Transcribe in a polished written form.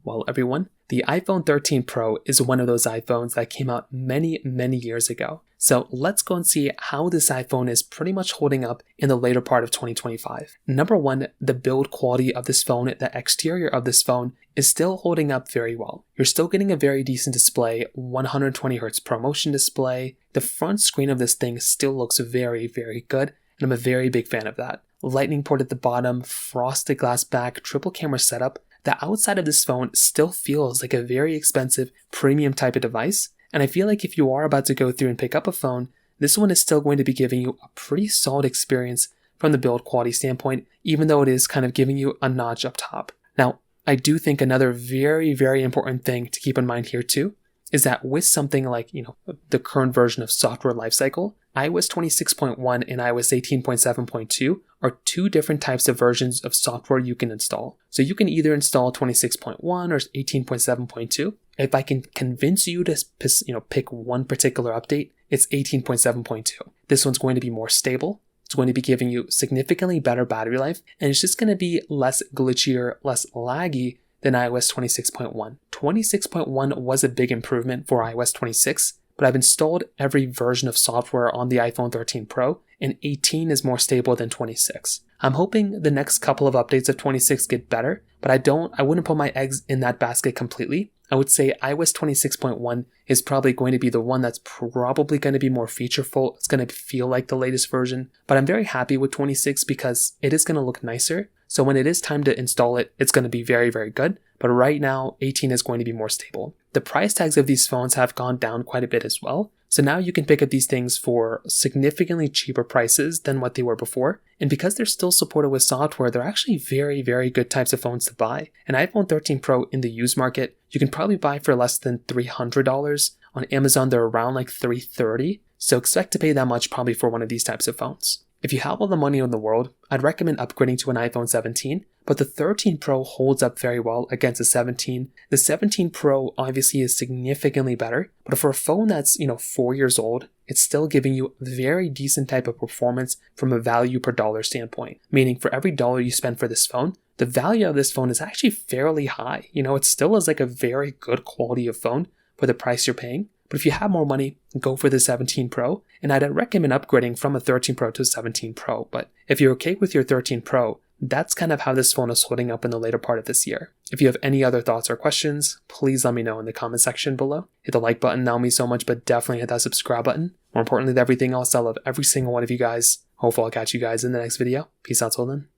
Well, everyone, the iPhone 13 Pro is one of those iPhones that came out many years ago. So let's go and see how this iPhone is pretty much holding up in the later part of 2025. Number one, the build quality of this phone, the exterior of this phone is still holding up very well. You're still getting a very decent display, 120Hz ProMotion display. The front screen of this thing still looks very good, and I'm a very big fan of that. Lightning port at the bottom, frosted glass back, triple camera setup. The outside of this phone still feels like a very expensive premium type of device, and I feel like if you are about to go through and pick up a phone, this one is still going to be giving you a pretty solid experience from the build quality standpoint, even though it is kind of giving you a notch up top. Now, I do think another very important thing to keep in mind here too is that with something like, the current version of software lifecycle, iOS 26.1 and iOS 18.7.2 are two different types of versions of software you can install. So you can either install 26.1 or 18.7.2. If I can convince you to pick one particular update, it's 18.7.2. This one's going to be more stable. It's going to be giving you significantly better battery life, and it's just going to be less glitchier, less laggy than iOS 26.1. 26.1 was a big improvement for iOS 26, but I've installed every version of software on the iPhone 13 Pro, and 18 is more stable than 26. I'm hoping the next couple of updates of 26 get better, but I wouldn't put my eggs in that basket completely. I would say iOS 26.1 is probably going to be the one that's probably going to be more featureful. It's going to feel like the latest version, but I'm very happy with 26 because it is going to look nicer. So when it is time to install it, it's going to be very good. But right now, 18 is going to be more stable. The price tags of these phones have gone down quite a bit as well. So now you can pick up these things for significantly cheaper prices than what they were before. And because they're still supported with software, they're actually very good types of phones to buy. An iPhone 13 Pro in the used market, you can probably buy for less than $300. On Amazon, they're around like $330. So expect to pay that much probably for one of these types of phones. If you have all the money in the world, I'd recommend upgrading to an iPhone 17, but the 13 Pro holds up very well against the 17. The 17 Pro obviously is significantly better, but for a phone that's, 4 years old, it's still giving you a very decent type of performance from a value per dollar standpoint. Meaning for every dollar you spend for this phone, the value of this phone is actually fairly high. It still is like a very good quality of phone for the price you're paying. But if you have more money, go for the 17 Pro, and I'd recommend upgrading from a 13 Pro to a 17 Pro. But if you're okay with your 13 Pro, that's kind of how this phone is holding up in the later part of this year. If you have any other thoughts or questions, please let me know in the comment section below. Hit the like button, that would mean so much, but definitely hit that subscribe button. More importantly than everything else, I love every single one of you guys. Hopefully I'll catch you guys in the next video. Peace out till then.